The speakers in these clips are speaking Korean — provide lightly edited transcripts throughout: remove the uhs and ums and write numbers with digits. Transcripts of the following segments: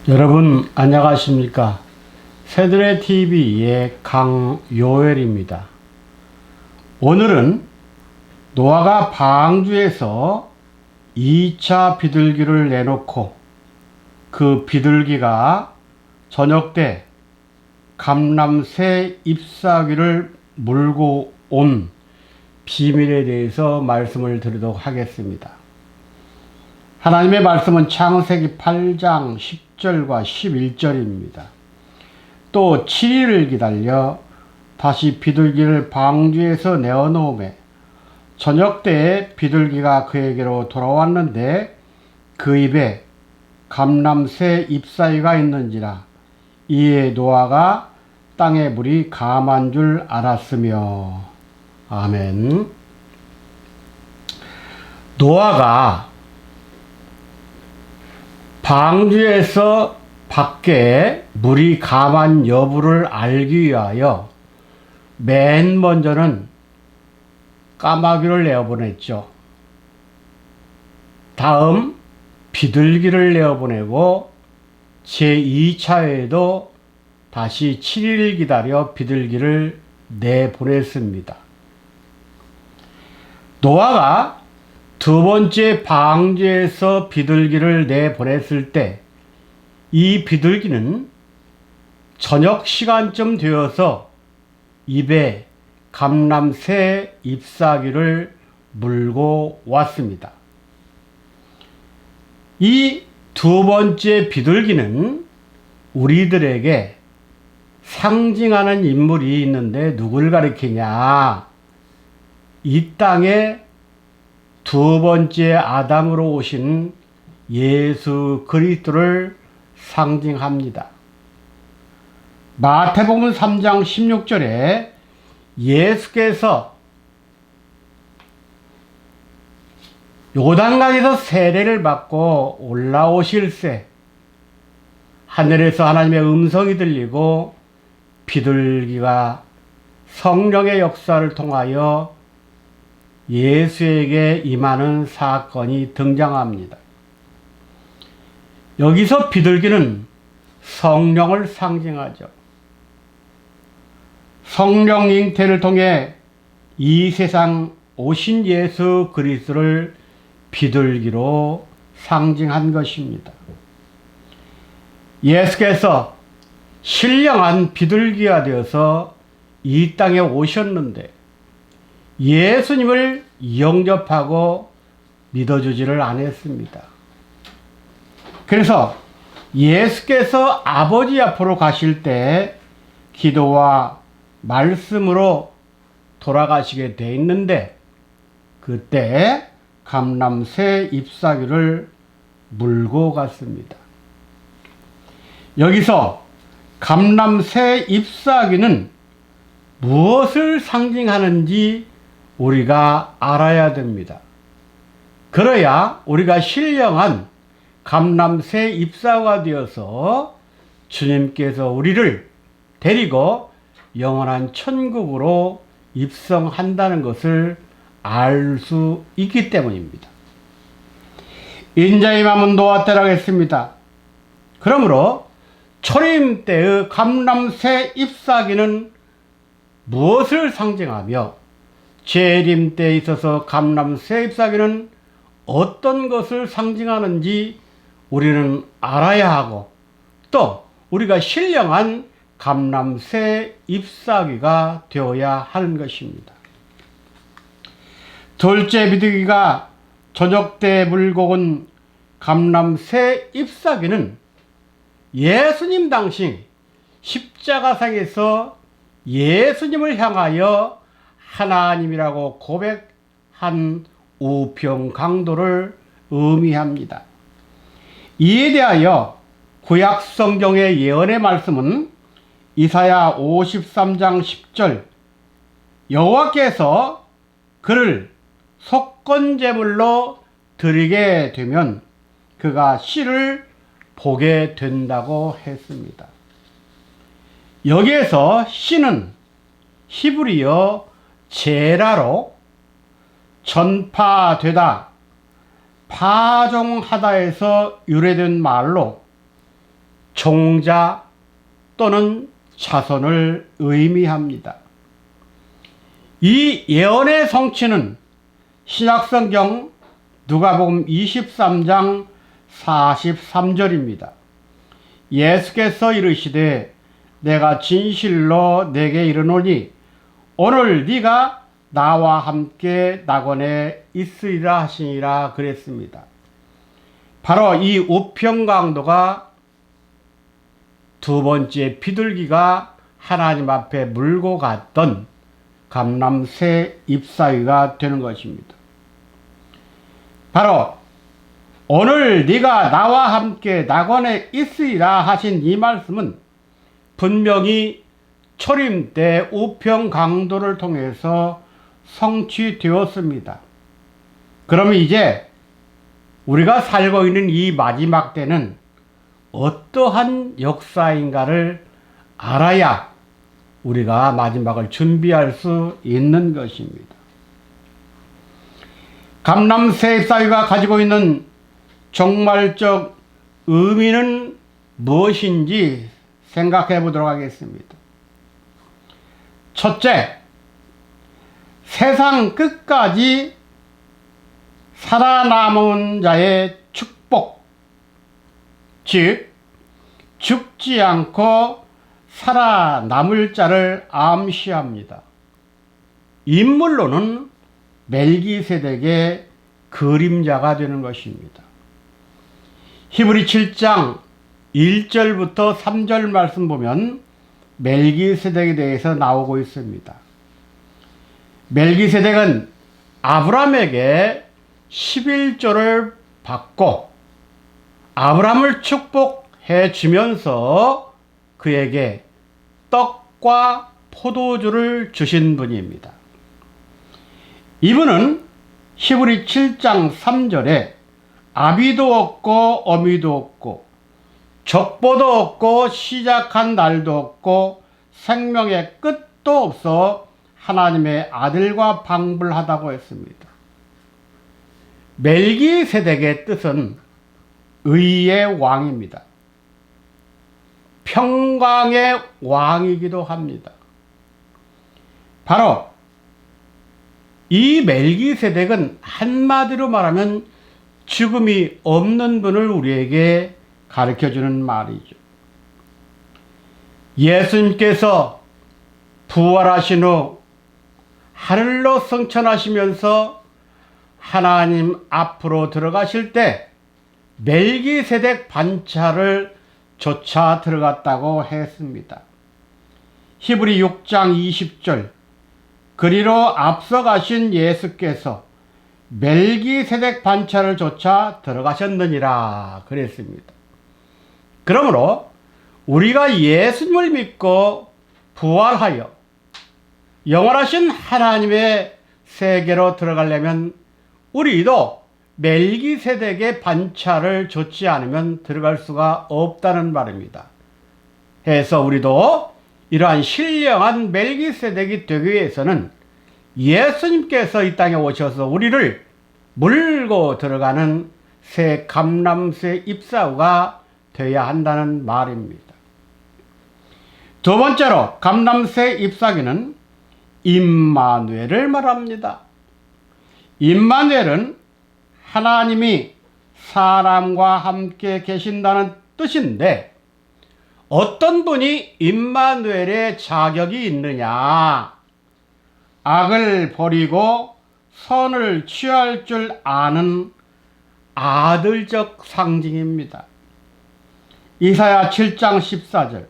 여러분 안녕하십니까? 새들의 TV의 강요엘입니다. 오늘은 노아가 방주에서 2차 비둘기를 내놓고 그 비둘기가 저녁 때 감람새 잎사귀를 물고 온 비밀에 대해서 말씀을 드리도록 하겠습니다. 하나님의 말씀은 창세기 8장 10절과 11절입니다. 또 7일을 기다려 다시 비둘기를 방주에서 내어놓음에 저녁 때에 비둘기가 그에게로 돌아왔는데 그 입에 감람새 잎사귀가 있는지라 이에 노아가 땅에 물이 감한 줄 알았으며. 아멘. 노아가 방주에서 밖에 물이 감한 여부를 알기 위하여 맨 먼저는 까마귀를 내어보냈죠. 다음 비둘기를 내어보내고 제2차에도 다시 7일 기다려 비둘기를 내보냈습니다. 노아가 두 번째 방주에서 비둘기를 내보냈을 때 이 비둘기는 저녁 시간쯤 되어서 입에 감람새 잎사귀를 물고 왔습니다. 이 두 번째 비둘기는 우리들에게 상징하는 인물이 있는데 누굴 가리키냐? 이 땅에 두 번째 아담으로 오신 예수 그리스도를 상징합니다. 마태복음 3장 16절에 예수께서 요단강에서 세례를 받고 올라오실새 하늘에서 하나님의 음성이 들리고 비둘기가 성령의 역사를 통하여 예수에게 임하는 사건이 등장합니다. 여기서 비둘기는 성령을 상징하죠. 성령 잉태를 통해 이 세상 오신 예수 그리스도를 비둘기로 상징한 것입니다. 예수께서 신령한 비둘기가 되어서 이 땅에 오셨는데 예수님을 영접하고 믿어주지를 않았습니다. 그래서 예수께서 아버지 앞으로 가실 때 기도와 말씀으로 돌아가시게 돼 있는데 그때 감람새 잎사귀를 물고 갔습니다. 여기서 감람새 잎사귀는 무엇을 상징하는지 우리가 알아야 됩니다. 그래야 우리가 신령한 감람새 잎사귀가 되어서 주님께서 우리를 데리고 영원한 천국으로 입성한다는 것을 알 수 있기 때문입니다. 인자의 마음은 노아 때라고 했습니다. 그러므로 초림 때의 감람새 잎사귀는 무엇을 상징하며 재림 때에 있어서 감람새 잎사귀는 어떤 것을 상징하는지 우리는 알아야 하고 또 우리가 신령한 감람새 잎사귀가 되어야 하는 것입니다. 둘째 비둘기가 저녁 때 물고 온 감람새 잎사귀는 예수님 당시 십자가상에서 예수님을 향하여 하나님이라고 고백한 우평 강도를 의미합니다. 이에 대하여 구약 성경의 예언의 말씀은 이사야 53장 10절 여호와께서 그를 속건제물로 드리게 되면 그가 씨를 보게 된다고 했습니다. 여기에서 씨는 히브리어 제라로 전파되다, 파종하다에서 유래된 말로 종자 또는 자손을 의미합니다. 이 예언의 성취는 신약성경 누가복음 23장 43절입니다. 예수께서 이르시되 내가 진실로 내게 이르노니 오늘 네가 나와 함께 낙원에 있으리라 하시니라 그랬습니다. 바로 이 우평강도가 두 번째 비둘기가 하나님 앞에 물고 갔던 감람새 잎사귀가 되는 것입니다. 바로 오늘 네가 나와 함께 낙원에 있으리라 하신 이 말씀은 분명히 초림 때 우평강도를 통해서 성취되었습니다. 그러면 이제 우리가 살고 있는 이 마지막 때는 어떠한 역사인가를 알아야 우리가 마지막을 준비할 수 있는 것입니다. 감람새 잎사귀가 가지고 있는 종말적 의미는 무엇인지 생각해 보도록 하겠습니다. 첫째, 세상 끝까지 살아남은 자의 축복, 즉 죽지 않고 살아남을 자를 암시합니다. 인물로는 멜기세덱의 그림자가 되는 것입니다. 히브리 7장 1절부터 3절 말씀 보면 멜기세덱에 대해서 나오고 있습니다. 멜기세덱은 아브라함에게 11조를 받고 아브라함을 축복해 주면서 그에게 떡과 포도주를 주신 분입니다. 이분은 히브리 7장 3절에 아비도 없고 어미도 없고 족보도 없고 시작한 날도 없고 생명의 끝도 없어 하나님의 아들과 방불하다고 했습니다. 멜기세덱의 뜻은 의의 왕입니다. 평강의 왕이기도 합니다. 바로 이 멜기세덱은 한마디로 말하면 죽음이 없는 분을 우리에게 가르쳐주는 말이죠. 예수님께서 부활하신 후 하늘로 승천하시면서 하나님 앞으로 들어가실 때 멜기세덱 반차를 조차 들어갔다고 했습니다. 히브리 6장 20절 그리로 앞서가신 예수께서 멜기세덱 반차를 조차 들어가셨느니라 그랬습니다. 그러므로 우리가 예수님을 믿고 부활하여 영원하신 하나님의 세계로 들어가려면 우리도 멜기세덱의 반차를 좇지 않으면 들어갈 수가 없다는 말입니다. 해서 우리도 이러한 신령한 멜기세덱이 되기 위해서는 예수님께서 이 땅에 오셔서 우리를 물고 들어가는 새 감람새 잎사귀가 되어야 한다는 말입니다. 두 번째로 감람새 잎사귀는 임마누엘을 말합니다. 임마누엘은 하나님이 사람과 함께 계신다는 뜻인데 어떤 분이 임마누엘의 자격이 있느냐? 악을 버리고 선을 취할 줄 아는 아들적 상징입니다. 이사야 7장 14절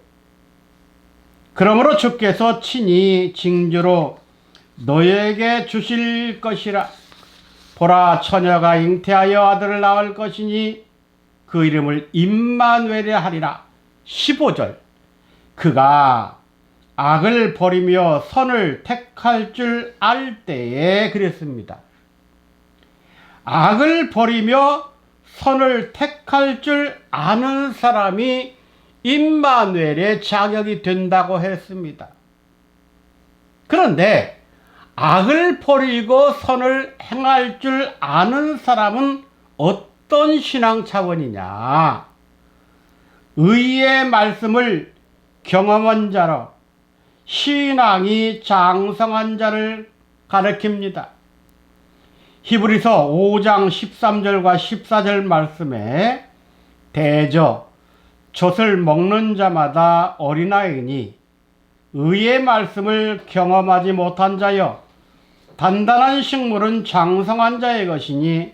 그러므로 주께서 친히 징조로 너에게 주실 것이라. 보라 처녀가 잉태하여 아들을 낳을 것이니 그 이름을 임마누엘이라 하리라. 15절 그가 악을 버리며 선을 택할 줄 알 때에 그랬습니다. 악을 버리며 선을 택할 줄 아는 사람이 임마누엘의 자격이 된다고 했습니다. 그런데 악을 버리고 선을 행할 줄 아는 사람은 어떤 신앙 차원이냐? 의의 말씀을 경험한 자로 신앙이 장성한 자를 가리킵니다. 히브리서 5장 13절과 14절 말씀에 대저 젖을 먹는 자마다 어린아이니 의의 말씀을 경험하지 못한 자여 단단한 식물은 장성한 자의 것이니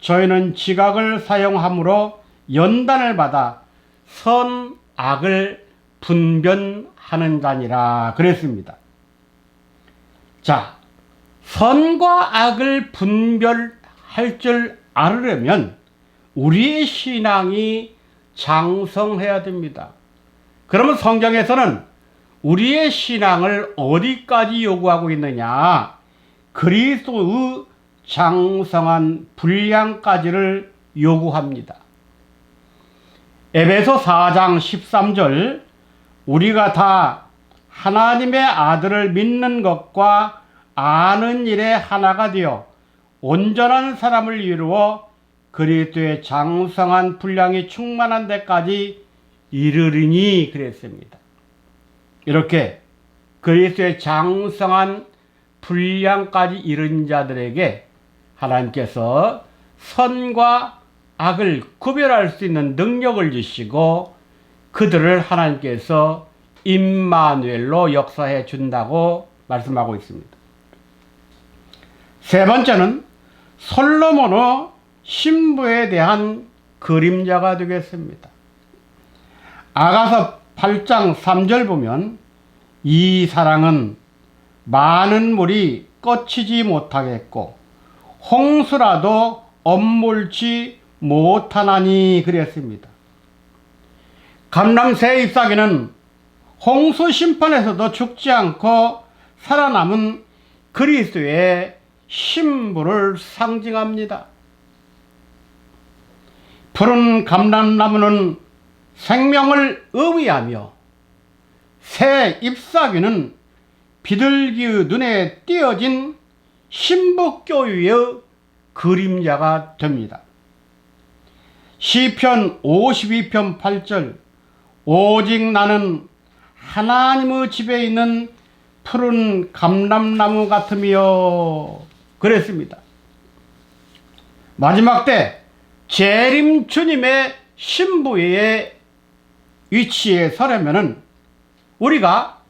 저희는 지각을 사용함으로 연단을 받아 선 악을 분별하는 자니라 그랬습니다. 자, 선과 악을 분별할 줄 알으려면 우리의 신앙이 장성해야 됩니다. 그러면 성경에서는 우리의 신앙을 어디까지 요구하고 있느냐? 그리스도의 장성한 분량까지를 요구합니다. 에베소 4장 13절 우리가 다 하나님의 아들을 믿는 것과 아는 일에 하나가 되어 온전한 사람을 이루어 그리스도의 장성한 분량이 충만한 데까지 이르리니 그랬습니다. 이렇게 그리스도의 장성한 분량까지 이른 자들에게 하나님께서 선과 악을 구별할 수 있는 능력을 주시고 그들을 하나님께서 임마누엘로 역사해 준다고 말씀하고 있습니다. 세 번째는 솔로몬의 신부에 대한 그림자가 되겠습니다. 아가서 8장 3절 보면 이 사랑은 많은 물이 꺼치지 못하겠고 홍수라도 엄물지 못하나니 그랬습니다. 감람새 잎사귀는 홍수 심판에서도 죽지 않고 살아남은 그리스도의 신부를 상징합니다. 푸른 감람나무는 생명을 의미하며 새 잎사귀는 비둘기의 눈에 띄어진 신부교유의 그림자가 됩니다. 시편 52편 8절 오직 나는 하나님의 집에 있는 푸른 감람나무 같으며 그랬습니다. 마지막 때 재림 주님의 신부의 위치에 서려면은 우리가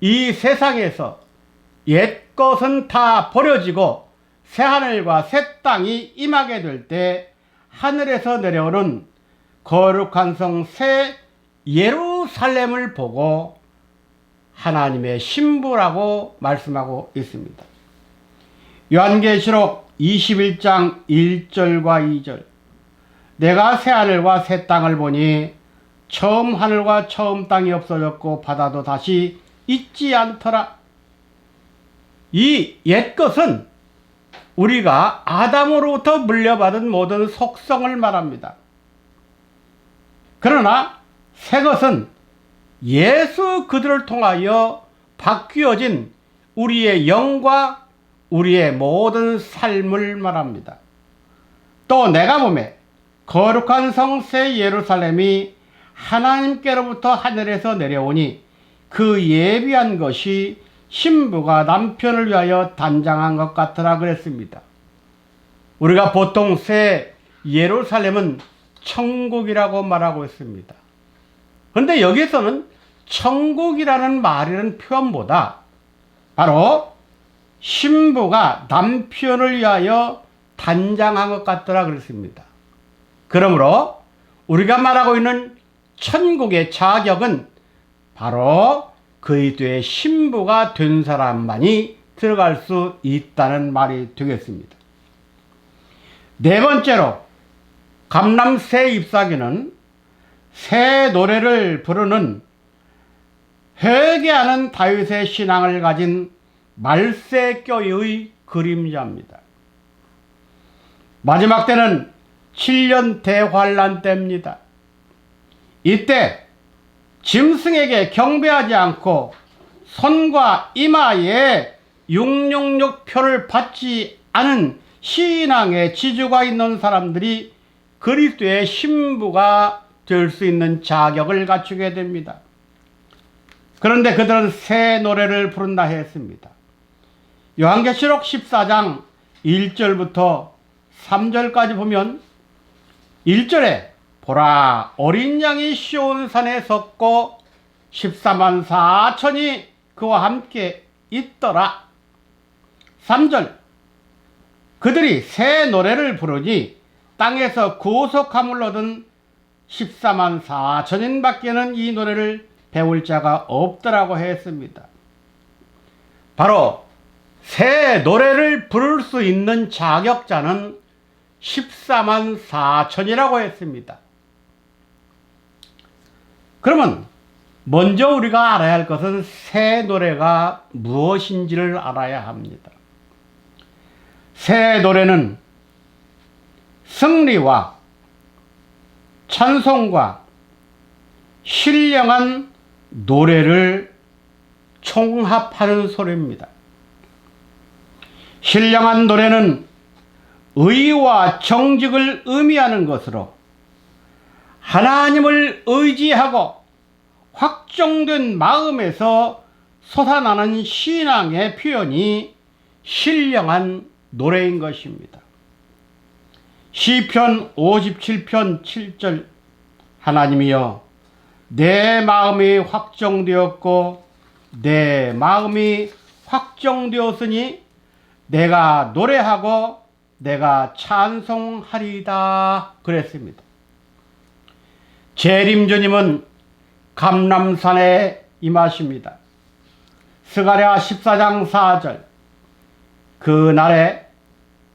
이 세상에서 옛 것은 다 버려지고 새하늘과 새 땅이 임하게 될 때 하늘에서 내려오는 거룩한 성 새 예루살렘을 보고 하나님의 신부라고 말씀하고 있습니다. 요한계시록 21장 1절과 2절 내가 새하늘과 새 땅을 보니 처음 하늘과 처음 땅이 없어졌고 바다도 다시 있지 않더라. 이 옛것은 우리가 아담으로부터 물려받은 모든 속성을 말합니다. 그러나 새것은 예수 그들을 통하여 바뀌어진 우리의 영과 우리의 모든 삶을 말합니다. 또 내가 보매 거룩한 성 새 예루살렘이 하나님께로부터 하늘에서 내려오니 그 예비한 것이 신부가 남편을 위하여 단장한 것 같으라 그랬습니다. 우리가 보통 새 예루살렘은 천국이라고 말하고 있습니다. 그런데 여기서는 천국이라는 말이라는 표현보다 바로 신부가 남편을 위하여 단장한 것 같더라 그랬습니다. 그러므로 우리가 말하고 있는 천국의 자격은 바로 그리스도의 신부가 된 사람만이 들어갈 수 있다는 말이 되겠습니다. 네 번째로 감람새 잎사귀는 새 노래를 부르는 회개하는 다윗의 신앙을 가진 말세교의 그림자입니다. 마지막 때는 7년 대환란 때입니다. 이때 짐승에게 경배하지 않고 손과 이마에 666표를 받지 않은 신앙의 지주가 있는 사람들이 그리스도의 신부가 될 수 있는 자격을 갖추게 됩니다. 그런데 그들은 새 노래를 부른다 했습니다. 요한계시록 14장 1절부터 3절까지 보면 1절에 보라 어린 양이 시온산에 섰고 14만 4천이 그와 함께 있더라. 3절 그들이 새 노래를 부르니 땅에서 구속함을 얻은 14만 4천인 밖에는 이 노래를 배울 자가 없더라고 했습니다. 바로 새 노래를 부를 수 있는 자격자는 14만 4천이라고 했습니다. 그러면 먼저 우리가 알아야 할 것은 새 노래가 무엇인지를 알아야 합니다. 새 노래는 승리와 찬송과 신령한 노래를 총합하는 소리입니다. 신령한 노래는 의와 정직을 의미하는 것으로 하나님을 의지하고 확정된 마음에서 솟아나는 신앙의 표현이 신령한 노래인 것입니다. 시편 57편 7절 하나님이여 내 마음이 확정되었고 내 마음이 확정되었으니 내가 노래하고 내가 찬송하리다 그랬습니다. 재림주님은 감람산에 임하십니다. 스가랴 14장 4절 그날에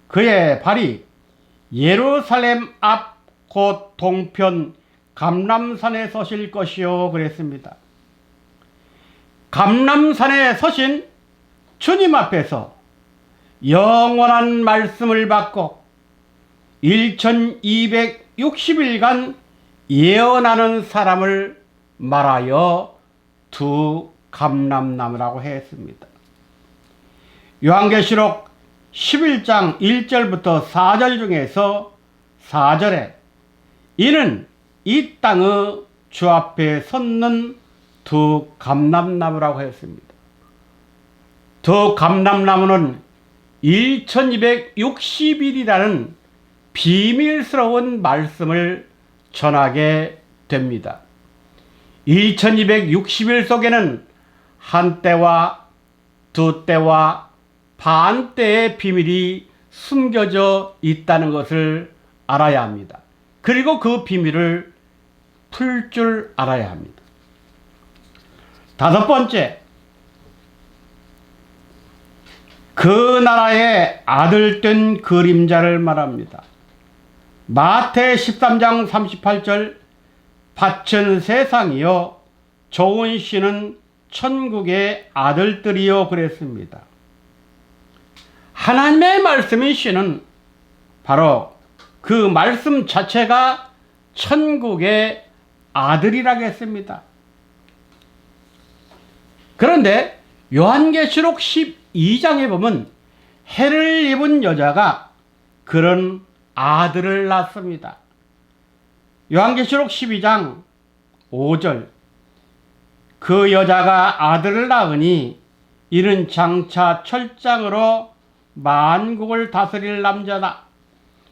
그의 발이 예루살렘 앞 곧 동편 감람산에 서실 것이요 그랬습니다. 감람산에 서신 주님 앞에서 영원한 말씀을 받고 1260일간 예언하는 사람을 말하여 두 감람나무라고 했습니다. 요한계시록 11장 1절부터 4절 중에서 4절에 이는 이 땅의 주 앞에 섰는 두 감람나무라고 했습니다. 두 감람나무는 1260일이라는 비밀스러운 말씀을 전하게 됩니다. 1260일 속에는 한때와 두때와 반때의 비밀이 숨겨져 있다는 것을 알아야 합니다. 그리고 그 비밀을 풀 줄 알아야 합니다. 다섯 번째, 그 나라의 아들된 그림자를 말합니다. 마태 13장 38절 밭은 세상이요 좋은 씨는 천국의 아들들이요 그랬습니다. 하나님의 말씀인 씨는 바로 그 말씀 자체가 천국의 아들이라고 했습니다. 그런데 요한계시록 12장에 보면 해를 입은 여자가 그런 아들을 낳습니다. 요한계시록 12장 5절 그 여자가 아들을 낳으니 이는 장차 철장으로 만국을 다스릴 남자다.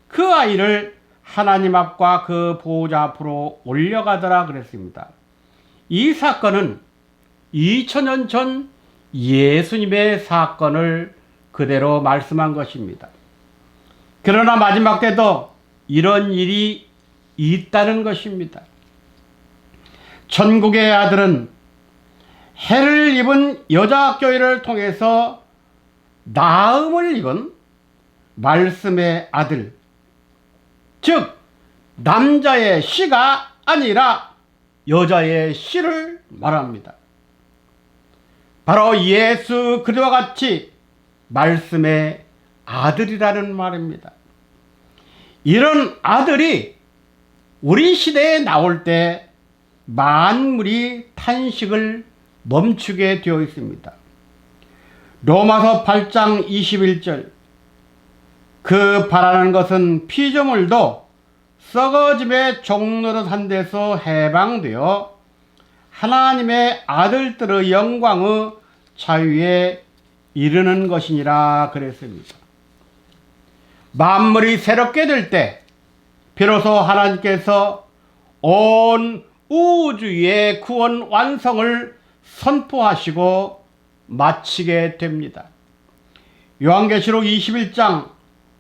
그 아이를 하나님 앞과 그 보호자 앞으로 올려가더라 그랬습니다. 이 사건은 2000년 전 예수님의 사건을 그대로 말씀한 것입니다. 그러나 마지막 때도 이런 일이 있다는 것입니다. 천국의 아들은 해를 입은 여자교회를 통해서 나음을 입은 말씀의 아들, 즉 남자의 씨가 아니라 여자의 씨를 말합니다. 바로 예수 그리스도와 같이 말씀의 아들이라는 말입니다. 이런 아들이 우리 시대에 나올 때 만물이 탄식을 멈추게 되어 있습니다. 로마서 8장 21절 그 바라는 것은 피조물도 썩어짐의 종노릇한 데서 해방되어 하나님의 아들들의 영광의 자유에 이르는 것이니라 그랬습니다. 만물이 새롭게 될 때 비로소 하나님께서 온 우주의 구원 완성을 선포하시고 마치게 됩니다. 요한계시록 21장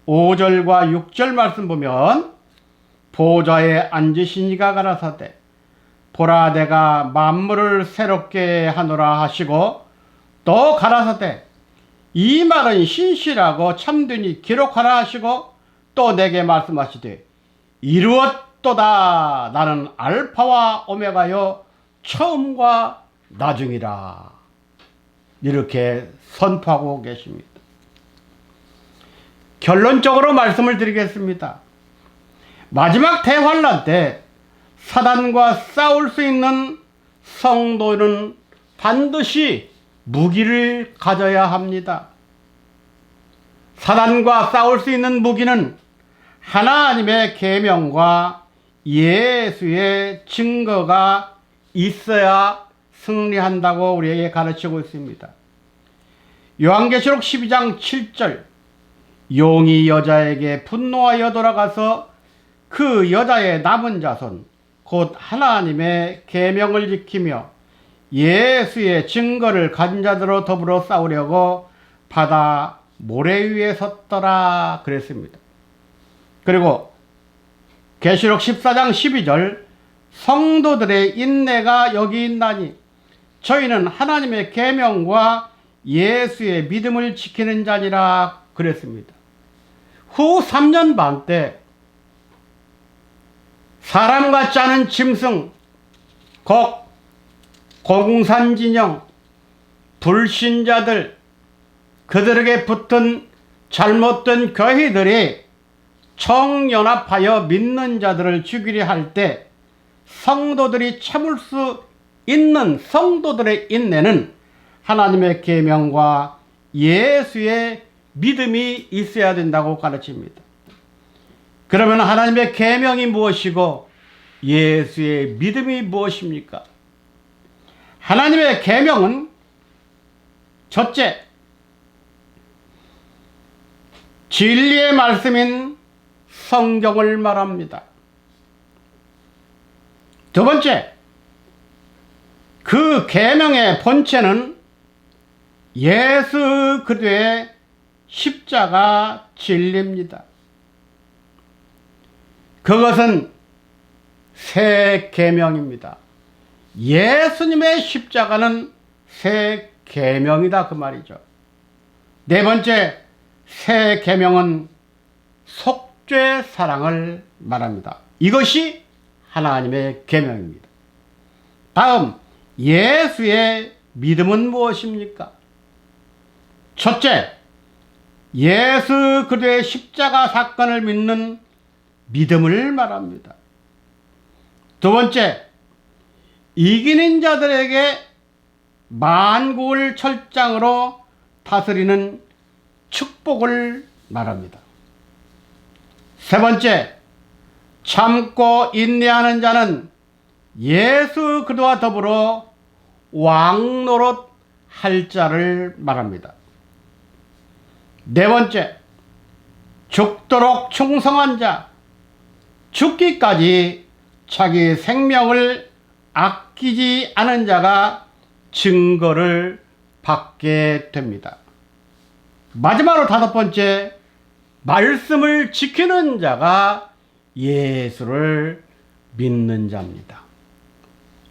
5절과 6절 말씀 보면 보좌에 앉으신 이가 가라사대 보라 내가 만물을 새롭게 하노라 하시고 또 가라사대 이 말은 신실하고 참되니 기록하라 하시고 또 내게 말씀하시되 이루었도다 나는 알파와 오메가요 처음과 나중이라 이렇게 선포하고 계십니다. 결론적으로 말씀을 드리겠습니다. 마지막 대환란 때 사단과 싸울 수 있는 성도는 반드시 무기를 가져야 합니다. 사단과 싸울 수 있는 무기는 하나님의 계명과 예수의 증거가 있어야 승리한다고 우리에게 가르치고 있습니다. 요한계시록 12장 7절 용이 여자에게 분노하여 돌아가서 그 여자의 남은 자손 곧 하나님의 계명을 지키며 예수의 증거를 가진 자들로 더불어 싸우려고 바다 모래 위에 섰더라 그랬습니다. 그리고 계시록 14장 12절 성도들의 인내가 여기 있나니 저희는 하나님의 계명과 예수의 믿음을 지키는 자니라 그랬습니다. 후 3년 반 때 사람 같지 않은 짐승, 곡, 공산진영, 불신자들, 그들에게 붙은 잘못된 교회들이 청연합하여 믿는 자들을 죽이려 할 때 성도들이 참을 수 있는 성도들의 인내는 하나님의 계명과 예수의 믿음이 있어야 된다고 가르칩니다. 그러면 하나님의 계명이 무엇이고 예수의 믿음이 무엇입니까? 하나님의 계명은 첫째, 진리의 말씀인 성경을 말합니다. 두 번째, 그 계명의 본체는 예수 그리스도의 십자가 진리입니다. 그것은 새 계명입니다. 예수님의 십자가는 새 계명이다 그 말이죠. 네 번째, 새 계명은 속죄 사랑을 말합니다. 이것이 하나님의 계명입니다. 다음, 예수의 믿음은 무엇입니까? 첫째, 예수 그리스도의 십자가 사건을 믿는 믿음을 말합니다. 두 번째, 이기는 자들에게 만국을 철장으로 다스리는 축복을 말합니다. 세 번째, 참고 인내하는 자는 예수 그리스도와 더불어 왕노릇 할 자를 말합니다. 네 번째, 죽도록 충성한 자, 죽기까지 자기 생명을 아끼지 않은 자가 증거를 받게 됩니다. 마지막으로 다섯 번째, 말씀을 지키는 자가 예수를 믿는 자입니다.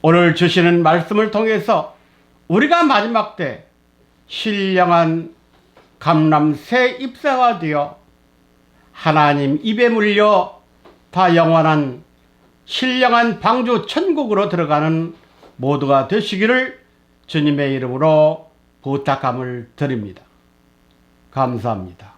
오늘 주시는 말씀을 통해서 우리가 마지막 때 신령한 감람새 잎사가 되어 하나님 입에 물려 다 영원한 신령한 방주 천국으로 들어가는 모두가 되시기를 주님의 이름으로 부탁함을 드립니다. 감사합니다.